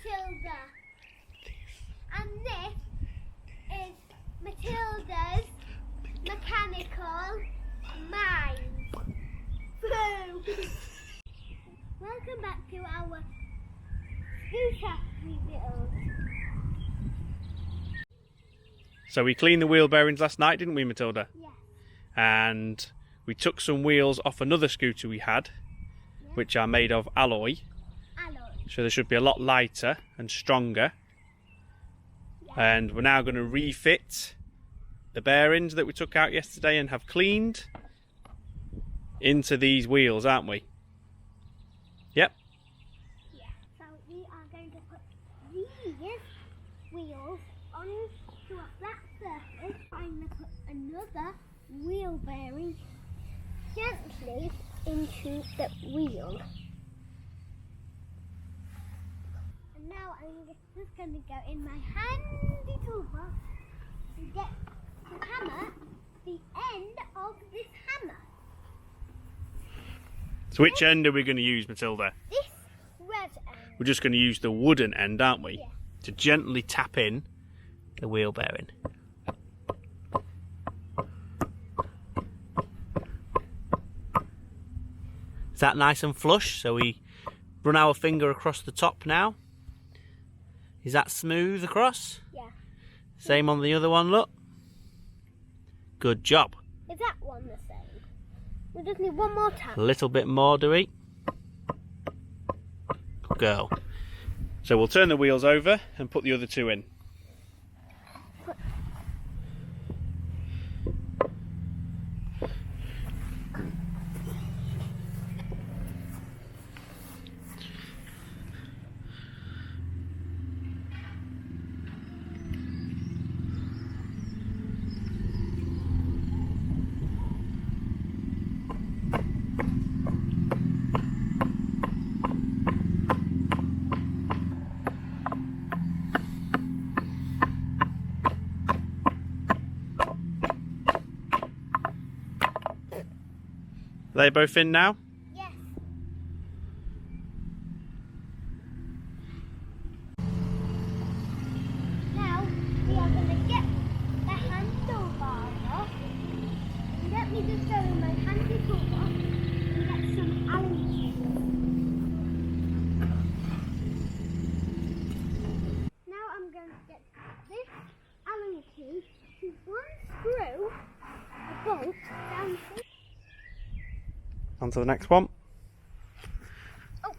Matilda. And this is Matilda's mechanical mind. Welcome back to our scooter rebuild. So we cleaned the wheel bearings last night, didn't we, Matilda? Yes. And we took some wheels off another scooter we had, which are made of alloy. So they should be a lot lighter and stronger. And we're now going to refit the bearings that we took out yesterday and have cleaned into these wheels, aren't we? Yep. Yeah, so we are going to put these wheels onto a flat surface. I'm going to put another wheel bearing gently into the wheel. And now I'm just going to go in my handy toolbox to get the hammer, the end of this hammer. So which end are we going to use, Matilda? This red end. We're just going to use the wooden end, aren't we? Yeah. To gently tap in the wheel bearing. Is that nice and flush? So we run our finger across the top now. Is that smooth across? Yeah. Same on the other one, look. Good job. Is that one the same? We just need one more tap. A little bit more, do we? Good girl. So we'll turn the wheels over and put the other two in. Are they both in now? Yes. Now we are going to get the handlebars off. Let me just go in my handy toolbox and get some Allen keys. Now I'm going to get this Allen key to unscrew a bolt down here. On to the next one. Oh.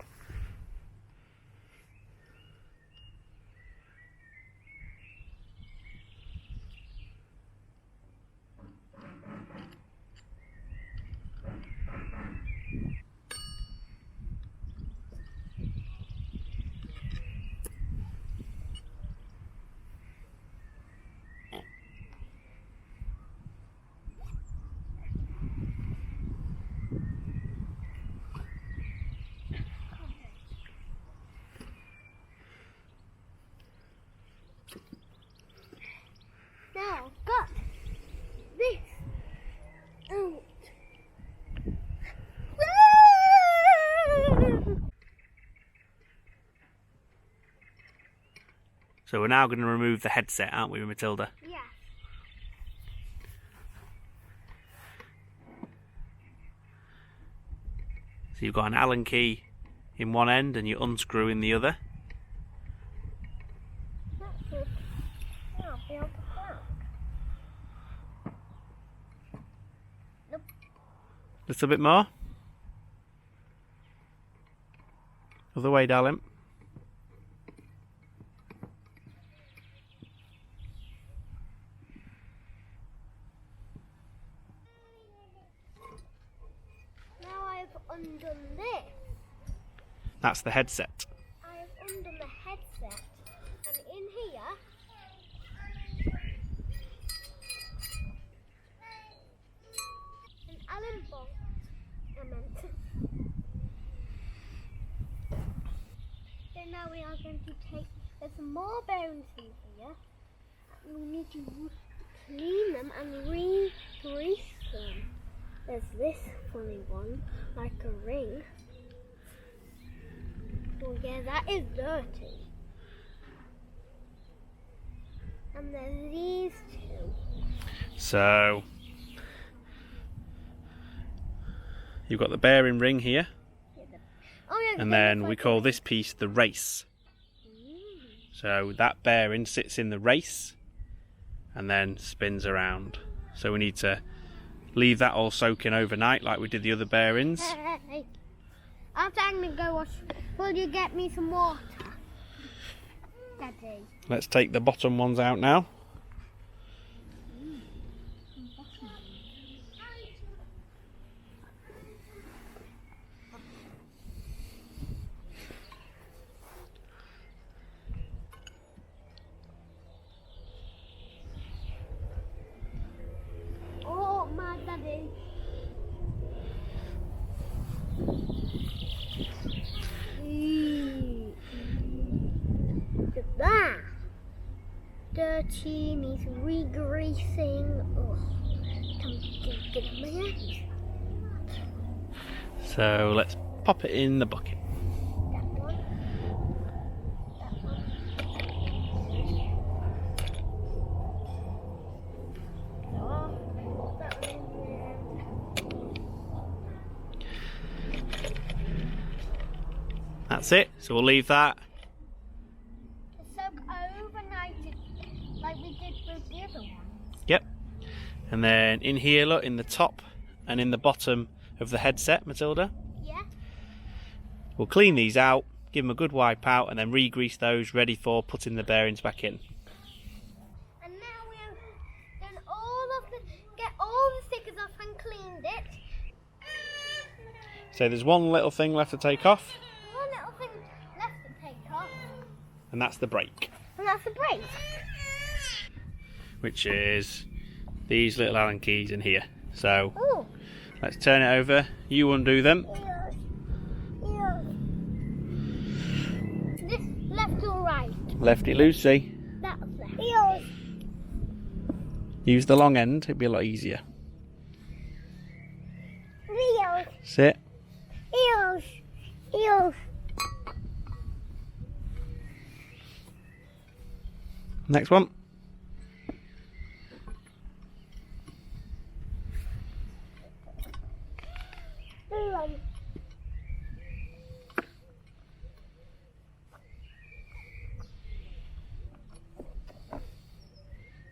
Now I've got this out. So we're now going to remove the headset, aren't we, Matilda? Yeah. So you've got an Allen key in one end and you unscrew in the other. That's it. Now I'll be able to crack. Nope. Just a bit more. Other way, darling. Now I've undone this. That's the headset. I have undone the headset, and in here, an Allen bolt. I meant. So now we are going to take. There's some more bearings in here. And we need to clean them and re-grease them. There's this funny one, like a ring. Oh yeah, that is dirty. And there's these two. So you've got the bearing ring here, Oh, yeah, and then we call this piece the race. So that bearing sits in the race and then spins around. So we need to leave that all soaking overnight like we did the other bearings. Hey. After I'm going to go wash, will you get me some water, Daddy? Let's take the bottom ones out now. Oh, my Daddy. Look at that. Dirty, needs re-greasing. Oh, can't get in my hands. So let's pop it in the bucket. That one. That one. Oh, that one. That's it. So we'll leave that. Soak overnight, like we did with the other one. Yep. And then in here, look, in the top and in the bottom of the headset, Matilda, Yeah. we'll clean these out, give them a good wipe out, and then re-grease those ready for putting the bearings back in. And now we have done get all the stickers off and cleaned it. So there's one little thing left to take off, One little thing left to take off, and that's the brake, and that's the brake. which is these little Allen keys in here. So Ooh. let's turn it over, you undo them. This left or right? Lefty loosey. That's left. Use the long end, it'd be a lot easier. Wheels. Sit. Eels. Eels. Next one.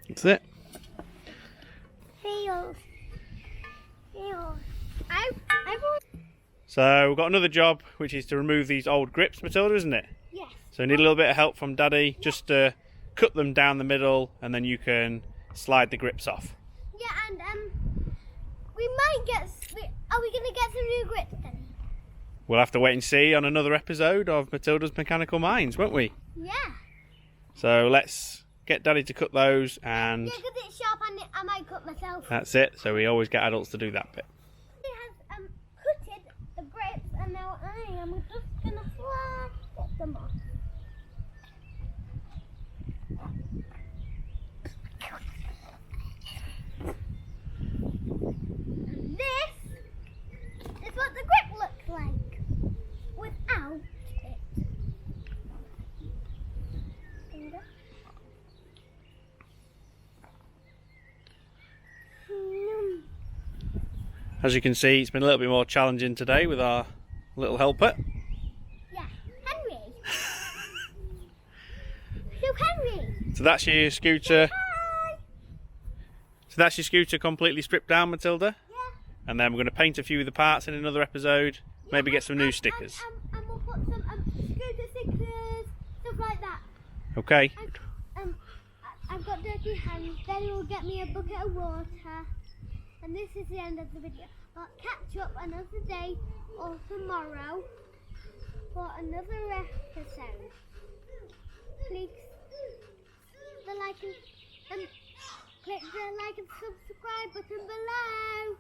That's it. Wheels. Wheels. So we've got another job, which is to remove these old grips, Matilda, isn't it? Yes. So we need a little bit of help from Daddy, just to cut them down the middle, and then you can slide the grips off. Yeah, and we might get. Are we gonna get some new grips then? We'll have to wait and see on another episode of Matilda's Mechanical Minds, won't we? Yeah. So let's get Daddy to cut those, and Yeah, because it's sharp and I might cut myself. that's it. So we always get adults to do that bit. He has cutted the grips, and now I am just gonna get them off. And this is what the grip looks like without it. As you can see, it's been a little bit more challenging today with our little helper. Yeah, Henry. So Henry. So that's your scooter. Hi. So that's your scooter completely stripped down, Matilda. Yeah. And then we're going to paint a few of the parts in another episode. Maybe get some new stickers. And we'll put some scooter stickers, stuff like that. Okay. I've got dirty hands. Then you'll get me a bucket of water. And this is the end of the video. I'll catch up another day or tomorrow for another episode. Please click the like and subscribe button below.